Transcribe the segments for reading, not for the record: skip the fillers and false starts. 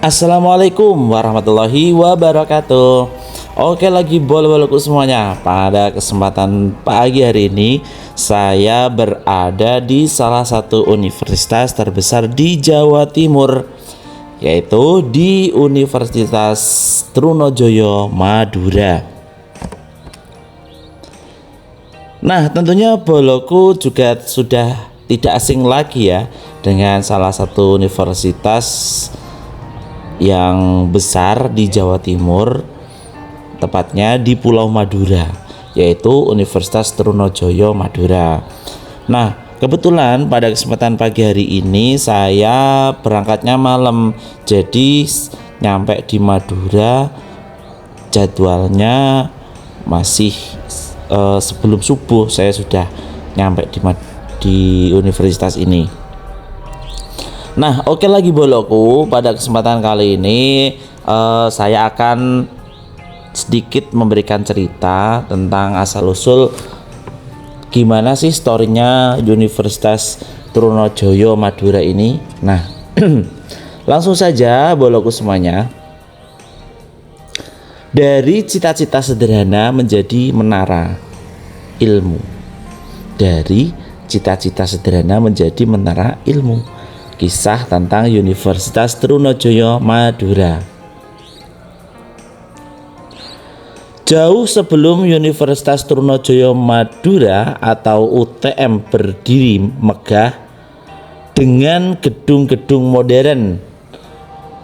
Assalamualaikum warahmatullahi wabarakatuh. Oke lagi bol-bolku semuanya. Pada kesempatan pagi hari ini saya berada di salah satu universitas terbesar di Jawa Timur, yaitu di Universitas Trunojoyo Madura. Nah, tentunya boloku juga sudah tidak asing lagi ya dengan salah satu universitas yang besar di Jawa Timur, tepatnya di Pulau Madura, yaitu Universitas Trunojoyo Madura. Nah, kebetulan pada kesempatan pagi hari ini saya berangkatnya malam, jadi nyampe di Madura jadwalnya masih sebelum subuh saya sudah nyampe di universitas ini. Nah, oke lagi boloku, pada kesempatan kali ini saya akan sedikit memberikan cerita tentang asal usul gimana sih storynya Universitas Trunojoyo Madura ini. Nah, langsung saja boloku semuanya. Dari cita-cita sederhana menjadi menara ilmu. Dari cita-cita sederhana menjadi menara ilmu. Kisah tentang Universitas Trunojoyo Madura. Jauh sebelum Universitas Trunojoyo Madura atau UTM berdiri megah dengan gedung-gedung modern,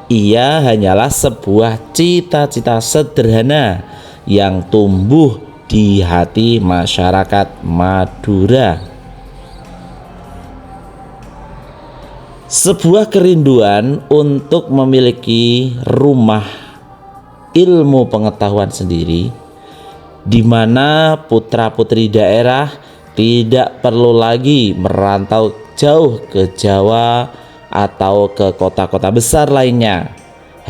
ia hanyalah sebuah cita-cita sederhana yang tumbuh di hati masyarakat Madura. Sebuah kerinduan untuk memiliki rumah ilmu pengetahuan sendiri, di mana putra-putri daerah tidak perlu lagi merantau jauh ke Jawa atau ke kota-kota besar lainnya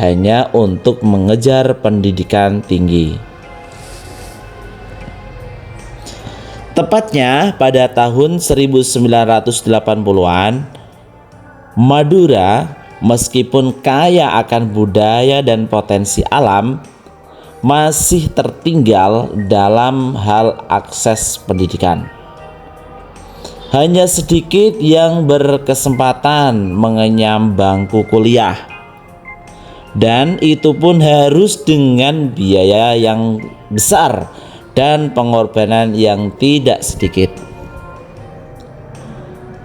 hanya untuk mengejar pendidikan tinggi. Tepatnya pada tahun 1980-an, Madura meskipun kaya akan budaya dan potensi alam, masih tertinggal dalam hal akses pendidikan. Hanya sedikit yang berkesempatan mengenyam bangku kuliah, dan itu pun harus dengan biaya yang besar dan pengorbanan yang tidak sedikit.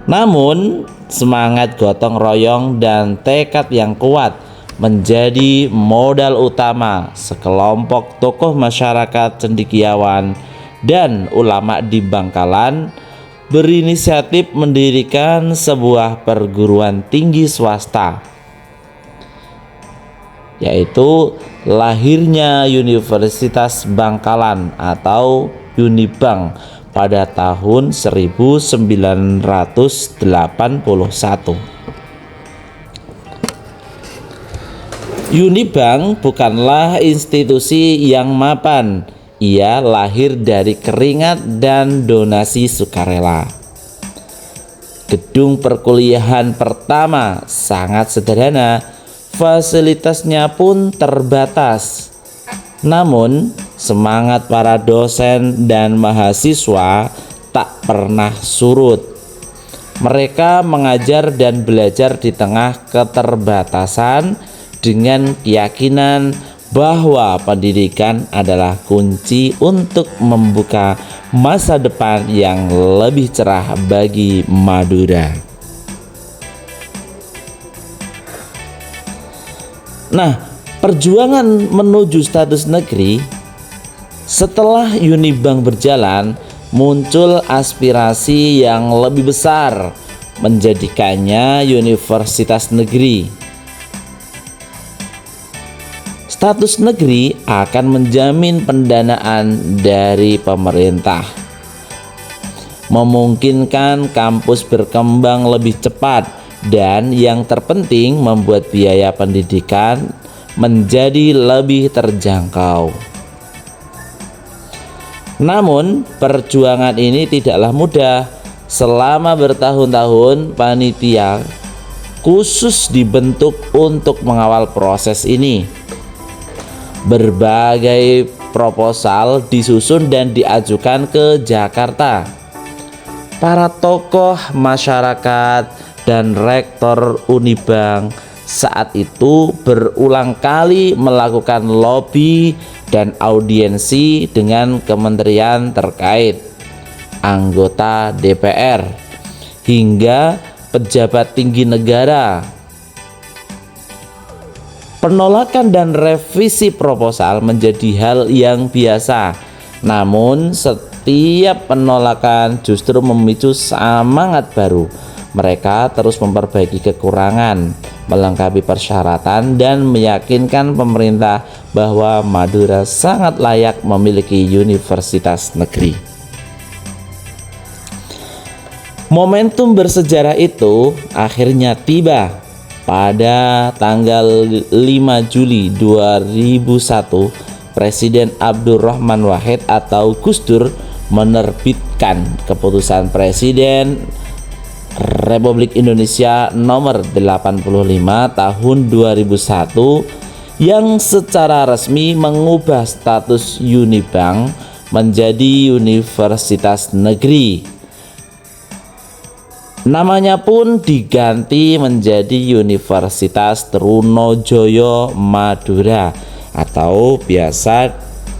Namun semangat gotong royong dan tekad yang kuat menjadi modal utama sekelompok tokoh masyarakat cendekiawan dan ulama di Bangkalan berinisiatif mendirikan sebuah perguruan tinggi swasta, yaitu lahirnya Universitas Bangkalan atau Unibang pada tahun 1981. Unibang bukanlah institusi yang mapan. Ia lahir dari keringat dan donasi sukarela. Gedung perkuliahan pertama sangat sederhana, fasilitasnya pun terbatas. Namun semangat para dosen dan mahasiswa tak pernah surut. Mereka mengajar dan belajar di tengah keterbatasan dengan keyakinan bahwa pendidikan adalah kunci untuk membuka masa depan yang lebih cerah bagi Madura. Nah, perjuangan menuju status negeri. Setelah Unibang berjalan, muncul aspirasi yang lebih besar menjadikannya universitas negeri. Status negeri akan menjamin pendanaan dari pemerintah, memungkinkan kampus berkembang lebih cepat, dan yang terpenting membuat biaya pendidikan menjadi lebih terjangkau. Namun perjuangan ini tidaklah mudah. Selama bertahun-tahun panitia khusus dibentuk untuk mengawal proses ini. Berbagai proposal disusun dan diajukan ke Jakarta. Para tokoh masyarakat dan rektor Unibank saat itu berulang kali melakukan lobby dan audiensi dengan kementerian terkait, anggota DPR, hingga pejabat tinggi negara. Penolakan dan revisi proposal menjadi hal yang biasa. Namun setiap penolakan justru memicu semangat baru. Mereka terus memperbaiki kekurangan, melengkapi persyaratan, dan meyakinkan pemerintah bahwa Madura sangat layak memiliki universitas negeri. Momentum bersejarah itu akhirnya tiba. Pada tanggal 5 Juli 2001, Presiden Abdurrahman Wahid atau Gus Dur menerbitkan keputusan Presiden Republik Indonesia nomor 85 tahun 2001 yang secara resmi mengubah status Unibank menjadi universitas negeri. Namanya pun diganti menjadi Universitas Trunojoyo Madura atau biasa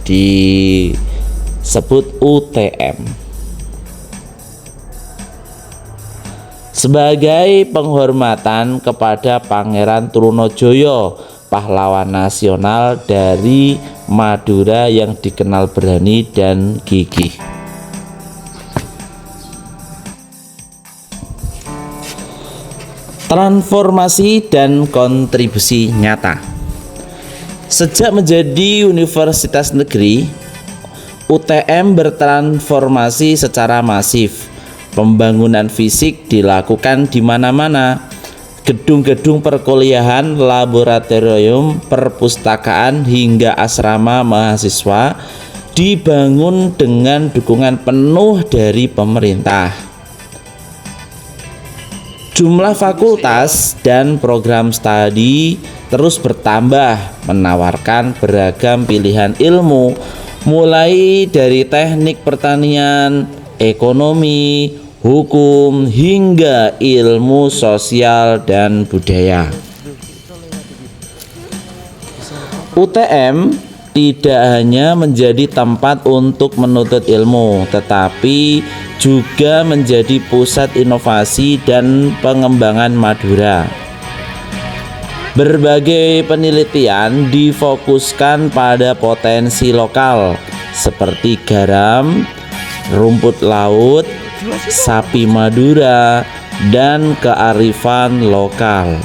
disebut UTM. Sebagai penghormatan kepada Pangeran Trunojoyo, pahlawan nasional dari Madura yang dikenal berani dan gigih. Transformasi dan kontribusi nyata. Sejak menjadi universitas negeri, UTM bertransformasi secara masif. Pembangunan fisik dilakukan di mana-mana. Gedung-gedung perkuliahan, laboratorium, perpustakaan hingga asrama mahasiswa dibangun dengan dukungan penuh dari pemerintah. Jumlah fakultas dan program studi terus bertambah, menawarkan beragam pilihan ilmu, mulai dari teknik pertanian, ekonomi, hukum, hingga ilmu sosial dan budaya. UTM tidak hanya menjadi tempat untuk menuntut ilmu, tetapi juga menjadi pusat inovasi dan pengembangan Madura. Berbagai penelitian difokuskan pada potensi lokal seperti garam, rumput laut, sapi Madura, dan kearifan lokal.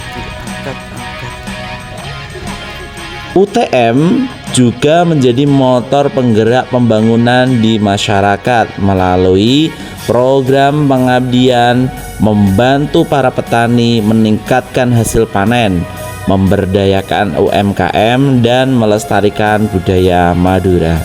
UTM juga menjadi motor penggerak pembangunan di masyarakat melalui program pengabdian, membantu para petani meningkatkan hasil panen, memberdayakan UMKM, dan melestarikan budaya Madura.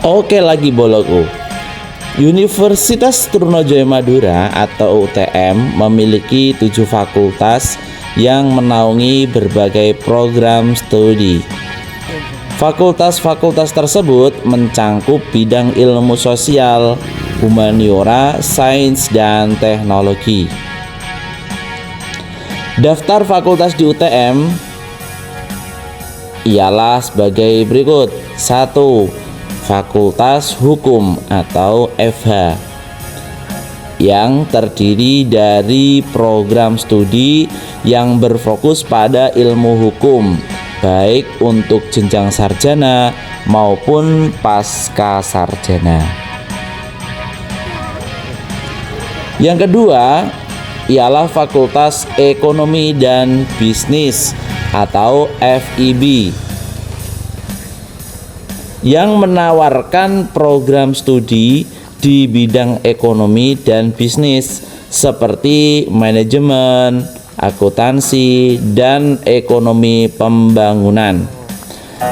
Oke lagi bolokku. Universitas Trunojoyo Madura atau UTM memiliki 7 fakultas yang menaungi berbagai program studi. Fakultas-fakultas tersebut mencangkup bidang ilmu sosial, humaniora, sains, dan teknologi. Daftar fakultas di UTM ialah sebagai berikut. 1. Fakultas Hukum atau FH yang terdiri dari program studi yang berfokus pada ilmu hukum, baik untuk jenjang sarjana maupun pasca sarjana. Yang kedua ialah Fakultas Ekonomi dan Bisnis atau FIB yang menawarkan program studi di bidang ekonomi dan bisnis seperti manajemen, akuntansi, dan ekonomi pembangunan.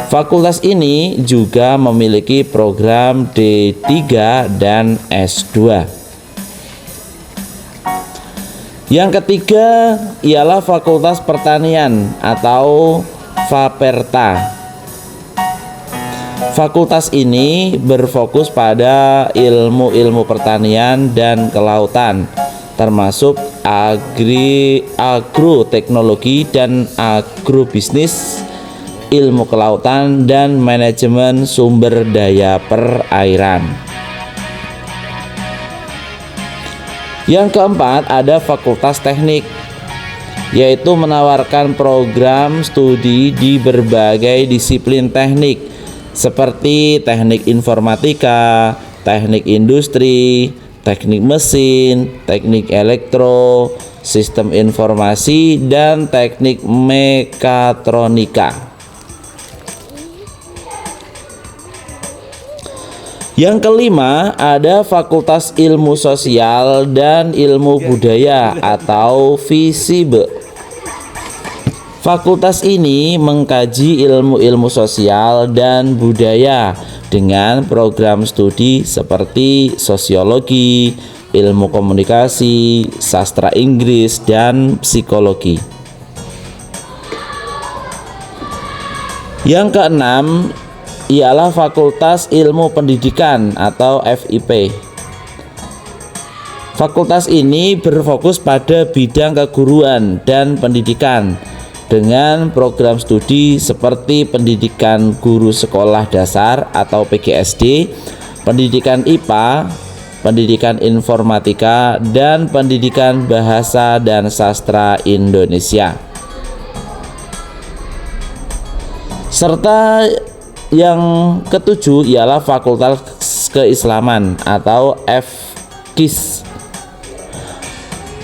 Fakultas ini juga memiliki program D3 dan S2. Yang ketiga ialah Fakultas Pertanian atau Faperta. Fakultas ini berfokus pada ilmu-ilmu pertanian dan kelautan, termasuk agroteknologi dan agrobisnis, ilmu kelautan, dan manajemen sumber daya perairan. Yang keempat ada Fakultas Teknik, yaitu menawarkan program studi di berbagai disiplin teknik seperti teknik informatika, teknik industri, teknik mesin, teknik elektro, sistem informasi, dan teknik mekatronika. Yang kelima ada Fakultas Ilmu Sosial dan Ilmu Budaya atau FISIB. Fakultas ini mengkaji ilmu-ilmu sosial dan budaya dengan program studi seperti sosiologi, ilmu komunikasi, sastra Inggris, dan psikologi. Yang keenam ialah Fakultas Ilmu Pendidikan atau FIP. Fakultas ini berfokus pada bidang keguruan dan pendidikan dengan program studi seperti pendidikan guru sekolah dasar atau PGSD, pendidikan IPA, pendidikan informatika, dan pendidikan bahasa dan sastra Indonesia. Serta yang ketujuh ialah Fakultas Keislaman atau FKIS,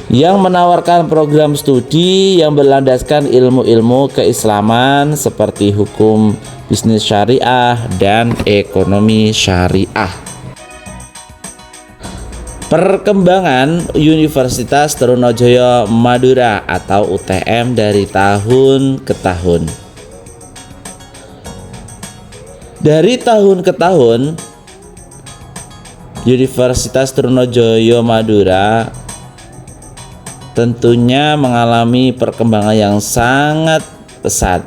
yang menawarkan program studi yang berlandaskan ilmu-ilmu keislaman seperti hukum bisnis syariah dan ekonomi syariah. Perkembangan Universitas Trunojoyo Madura atau UTM dari tahun ke tahun. Dari tahun ke tahun, Universitas Trunojoyo Madura tentunya mengalami perkembangan yang sangat pesat,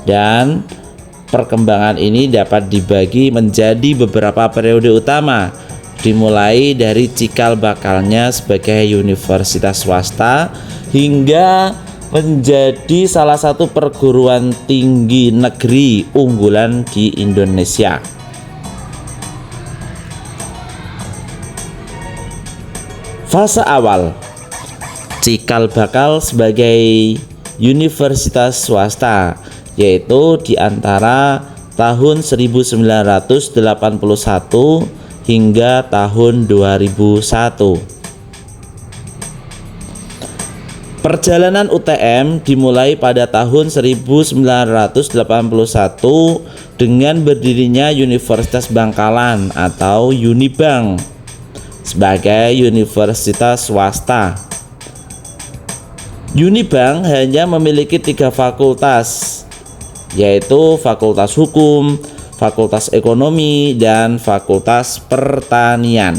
dan perkembangan ini dapat dibagi menjadi beberapa periode utama, dimulai dari cikal bakalnya sebagai universitas swasta hingga menjadi salah satu perguruan tinggi negeri unggulan di Indonesia. Fase awal cikal bakal sebagai universitas swasta, yaitu di antara tahun 1981 hingga tahun 2001. Perjalanan UTM dimulai pada tahun 1981 dengan berdirinya Universitas Bangkalan atau Unibang sebagai universitas swasta. Unibang hanya memiliki 3 fakultas, yaitu Fakultas Hukum, Fakultas Ekonomi, dan Fakultas Pertanian.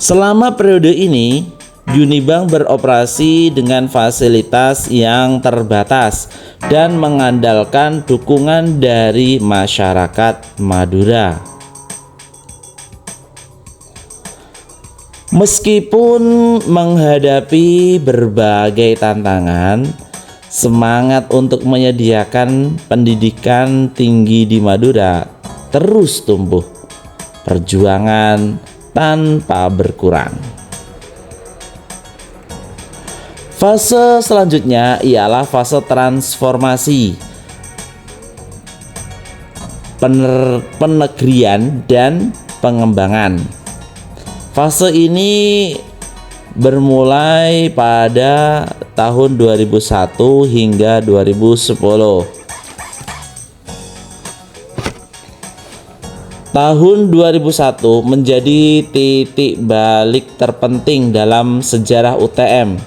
Selama periode ini, Unibang beroperasi dengan fasilitas yang terbatas dan mengandalkan dukungan dari masyarakat Madura. Meskipun menghadapi berbagai tantangan, semangat untuk menyediakan pendidikan tinggi di Madura terus tumbuh, perjuangan tanpa berkurang. Fase selanjutnya ialah fase transformasi, penegrian, dan pengembangan. Fase ini bermulai pada tahun 2001 hingga 2010. Tahun 2001 menjadi titik balik terpenting dalam sejarah UTM.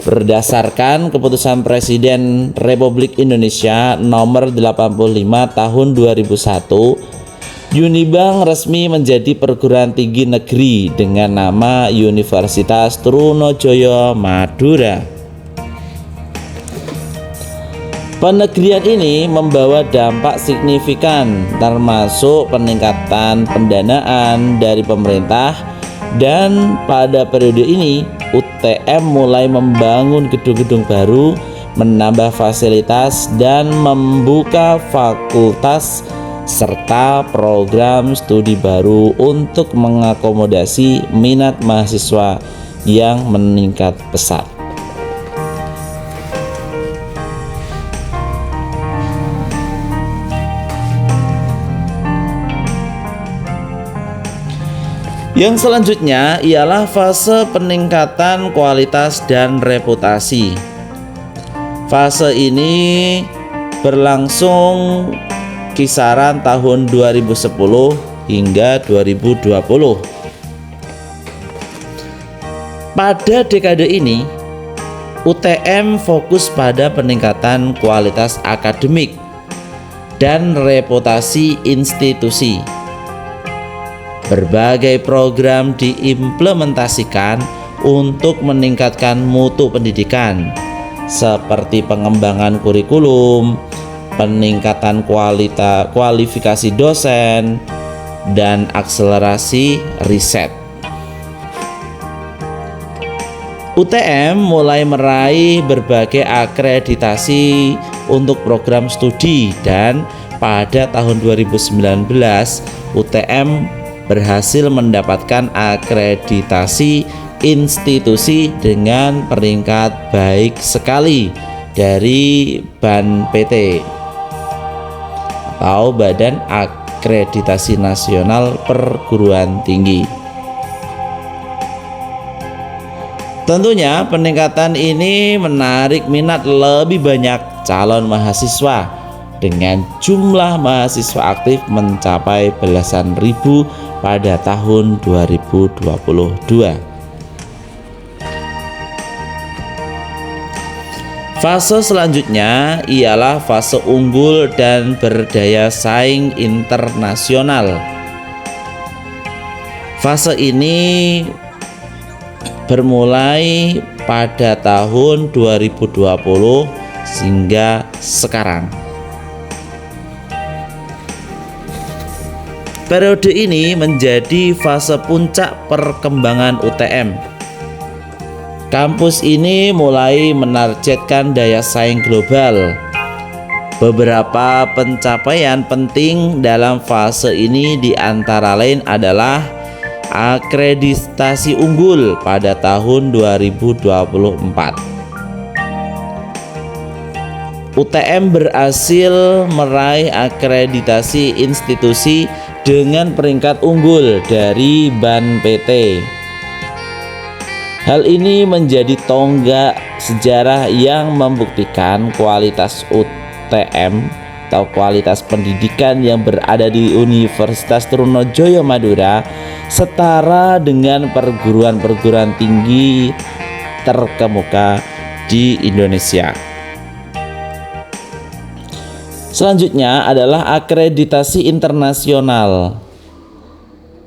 Berdasarkan keputusan Presiden Republik Indonesia nomor 85 tahun 2001, Unibank resmi menjadi perguruan tinggi negeri dengan nama Universitas Trunojoyo Madura. Penegrian ini membawa dampak signifikan termasuk peningkatan pendanaan dari pemerintah, dan pada periode ini UTM mulai membangun gedung-gedung baru, menambah fasilitas dan membuka fakultas serta program studi baru untuk mengakomodasi minat mahasiswa yang meningkat pesat. Yang selanjutnya ialah fase peningkatan kualitas dan reputasi. Fase ini berlangsung kisaran tahun 2010 hingga 2020. Pada dekade ini, UTM fokus pada peningkatan kualitas akademik dan reputasi institusi. Berbagai program diimplementasikan untuk meningkatkan mutu pendidikan, seperti pengembangan kurikulum, peningkatan kualifikasi dosen, dan akselerasi riset. UTM mulai meraih berbagai akreditasi untuk program studi, dan pada tahun 2019 UTM berhasil mendapatkan akreditasi institusi dengan peringkat baik sekali dari BAN PT atau Badan Akreditasi Nasional Perguruan Tinggi. Tentunya peningkatan ini menarik minat lebih banyak calon mahasiswa dengan jumlah mahasiswa aktif mencapai belasan ribu pada tahun 2022. Fase selanjutnya ialah fase unggul dan berdaya saing internasional. Fase ini bermulai pada tahun 2020 hingga sekarang. Periode ini menjadi fase puncak perkembangan UTM. Kampus ini mulai menargetkan daya saing global. Beberapa pencapaian penting dalam fase ini diantara lain adalah akreditasi unggul pada tahun 2024. UTM berhasil meraih akreditasi institusi dengan peringkat unggul dari BAN PT. Hal ini menjadi tonggak sejarah yang membuktikan kualitas UTM atau kualitas pendidikan yang berada di Universitas Trunojoyo Madura setara dengan perguruan-perguruan tinggi terkemuka di Indonesia. Selanjutnya adalah akreditasi internasional.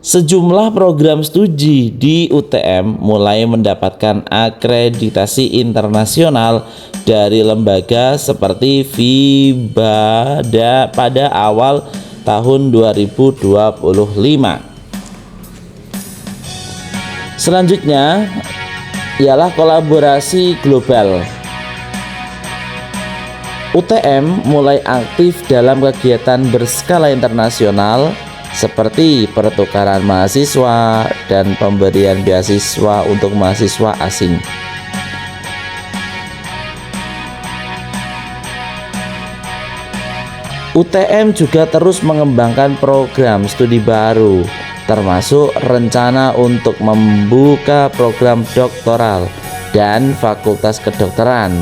Sejumlah program studi di UTM mulai mendapatkan akreditasi internasional dari lembaga seperti FIBA pada awal tahun 2025. Selanjutnya ialah kolaborasi global. UTM mulai aktif dalam kegiatan berskala internasional seperti pertukaran mahasiswa dan pemberian beasiswa untuk mahasiswa asing. UTM juga terus mengembangkan program studi baru, termasuk rencana untuk membuka program doktoral dan fakultas kedokteran,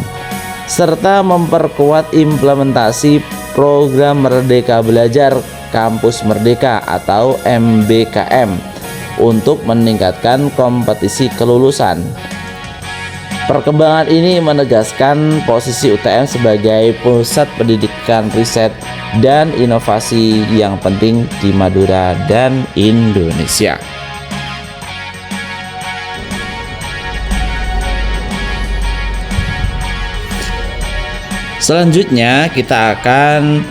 serta memperkuat implementasi program Merdeka Belajar Kampus Merdeka atau MBKM untuk meningkatkan kompetisi kelulusan. Perkembangan ini menegaskan posisi UTM sebagai pusat pendidikan riset dan inovasi yang penting di Madura dan Indonesia. Selanjutnya kita akan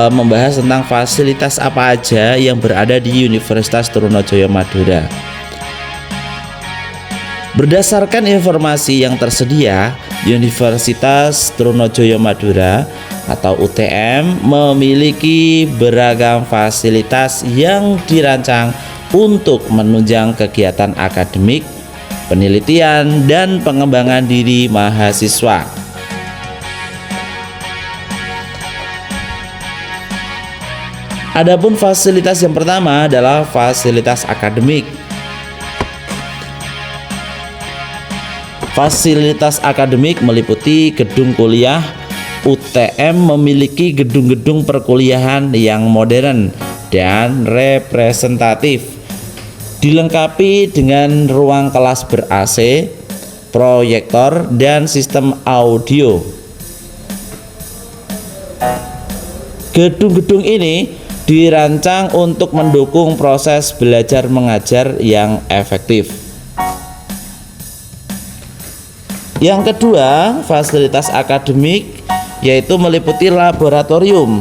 membahas tentang fasilitas apa aja yang berada di Universitas Trunojoyo Madura. Berdasarkan informasi yang tersedia, Universitas Trunojoyo Madura atau UTM memiliki beragam fasilitas yang dirancang untuk menunjang kegiatan akademik, penelitian, dan pengembangan diri mahasiswa. Adapun fasilitas yang pertama adalah fasilitas akademik. Fasilitas akademik meliputi gedung kuliah. UTM memiliki gedung-gedung perkuliahan yang modern dan representatif, dilengkapi dengan ruang kelas ber-AC, proyektor, dan sistem audio. Gedung-gedung ini dirancang untuk mendukung proses belajar mengajar yang efektif. Yang kedua, fasilitas akademik yaitu meliputi laboratorium.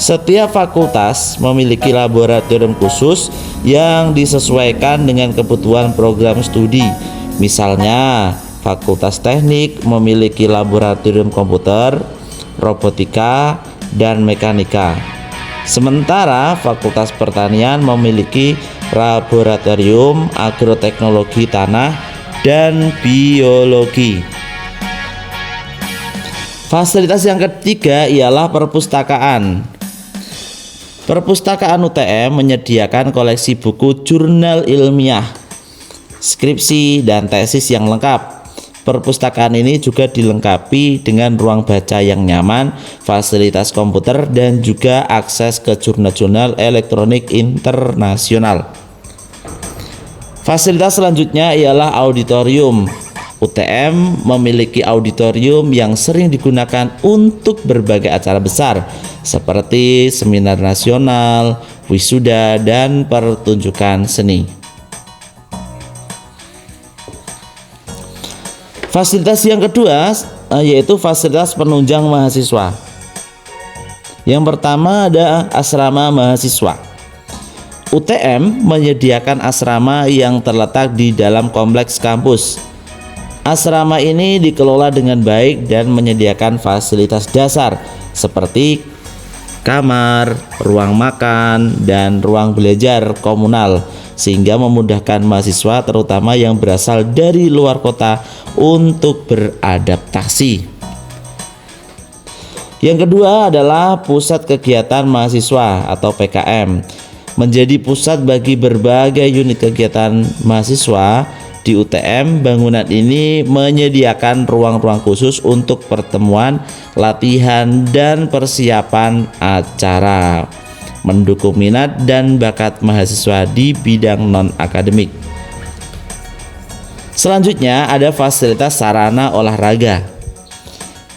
Setiap fakultas memiliki laboratorium khusus yang disesuaikan dengan kebutuhan program studi. Misalnya, Fakultas Teknik memiliki laboratorium komputer, robotika, dan mekanika. Sementara Fakultas Pertanian memiliki laboratorium agroteknologi tanah dan biologi. Fasilitas yang ketiga ialah perpustakaan. Perpustakaan UTM menyediakan koleksi buku jurnal ilmiah, skripsi, dan tesis yang lengkap. Perpustakaan ini juga dilengkapi dengan ruang baca yang nyaman, fasilitas komputer, dan juga akses ke jurnal-jurnal elektronik internasional. Fasilitas selanjutnya ialah auditorium. UTM memiliki auditorium yang sering digunakan untuk berbagai acara besar seperti seminar nasional, wisuda, dan pertunjukan seni. Fasilitas yang kedua yaitu fasilitas penunjang mahasiswa. Yang pertama ada asrama mahasiswa. UTM menyediakan asrama yang terletak di dalam kompleks kampus. Asrama ini dikelola dengan baik dan menyediakan fasilitas dasar seperti kamar, ruang makan, dan ruang belajar komunal, sehingga memudahkan mahasiswa terutama yang berasal dari luar kota untuk beradaptasi. Yang kedua adalah pusat kegiatan mahasiswa atau PKM. Menjadi pusat bagi berbagai unit kegiatan mahasiswa di UTM, bangunan ini menyediakan ruang-ruang khusus untuk pertemuan, latihan, dan persiapan acara, mendukung minat dan bakat mahasiswa di bidang non-akademik. Selanjutnya ada fasilitas sarana olahraga.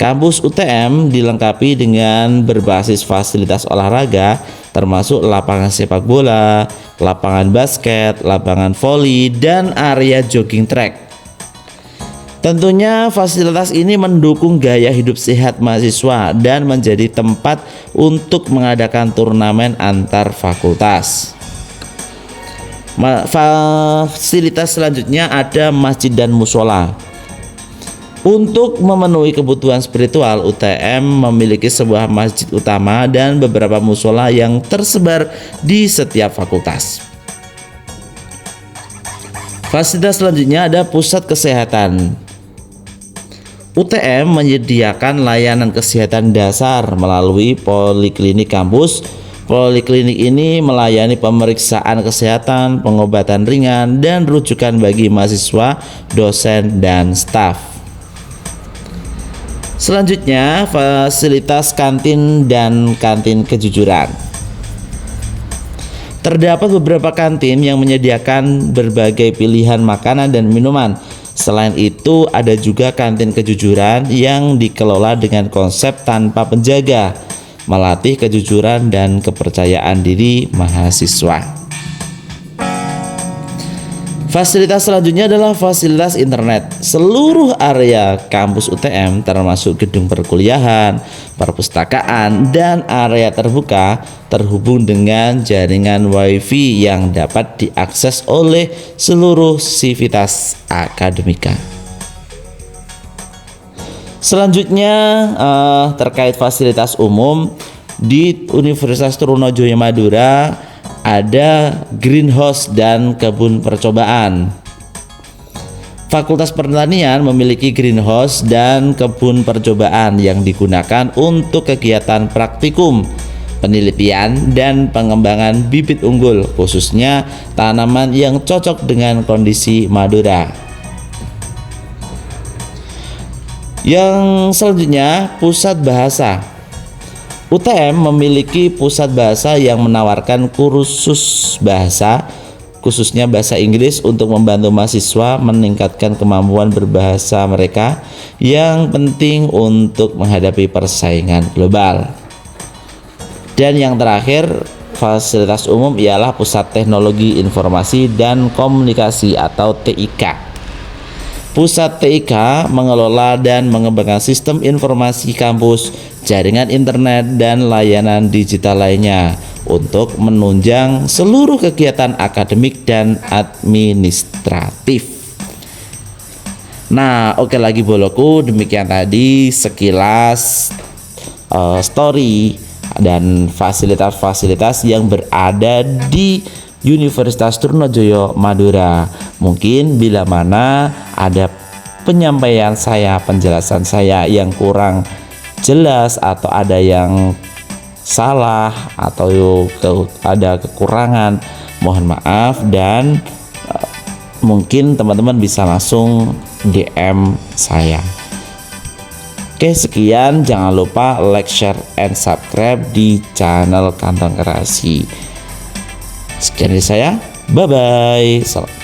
Kampus UTM dilengkapi dengan berbasis fasilitas olahraga termasuk lapangan sepak bola, lapangan basket, lapangan voli, dan area jogging track. Tentunya fasilitas ini mendukung gaya hidup sehat mahasiswa dan menjadi tempat untuk mengadakan turnamen antar fakultas. Fasilitas selanjutnya ada masjid dan musola. Untuk memenuhi kebutuhan spiritual, UTM memiliki sebuah masjid utama dan beberapa musola yang tersebar di setiap fakultas. Fasilitas selanjutnya ada pusat kesehatan. UTM menyediakan layanan kesehatan dasar melalui poliklinik kampus. Poliklinik ini melayani pemeriksaan kesehatan, pengobatan ringan, dan rujukan bagi mahasiswa, dosen, dan staf. Selanjutnya, fasilitas kantin dan kantin kejujuran. Terdapat beberapa kantin yang menyediakan berbagai pilihan makanan dan minuman. Selain itu, ada juga kantin kejujuran yang dikelola dengan konsep tanpa penjaga, melatih kejujuran dan kepercayaan diri mahasiswa. Fasilitas selanjutnya adalah fasilitas internet. Seluruh area kampus UTM termasuk gedung perkuliahan, perpustakaan, dan area terbuka terhubung dengan jaringan WiFi yang dapat diakses oleh seluruh sivitas akademika. Selanjutnya terkait fasilitas umum di Universitas Trunojoyo Madura, ada greenhouse dan kebun percobaan. Fakultas Pertanian memiliki greenhouse dan kebun percobaan yang digunakan untuk kegiatan praktikum, penelitian, dan pengembangan bibit unggul, khususnya tanaman yang cocok dengan kondisi Madura. Yang selanjutnya, pusat bahasa. UTM memiliki pusat bahasa yang menawarkan kursus bahasa, khususnya bahasa Inggris, untuk membantu mahasiswa meningkatkan kemampuan berbahasa mereka yang penting untuk menghadapi persaingan global. Dan yang terakhir, fasilitas umum ialah Pusat Teknologi Informasi dan Komunikasi atau TIK. Pusat TIK mengelola dan mengembangkan sistem informasi kampus, jaringan internet, dan layanan digital lainnya untuk menunjang seluruh kegiatan akademik dan administratif. Nah, oke lagi boloku, demikian tadi sekilas story dan fasilitas-fasilitas yang berada di Universitas Trunojoyo Madura. Mungkin bila mana ada penyampaian saya, penjelasan saya yang kurang jelas atau ada yang salah atau ada kekurangan, mohon maaf, dan mungkin teman-teman bisa langsung DM saya. Oke, sekian, jangan lupa like, share, and subscribe di channel Kantong Kreasi. Sekian dari saya, bye bye. Salam.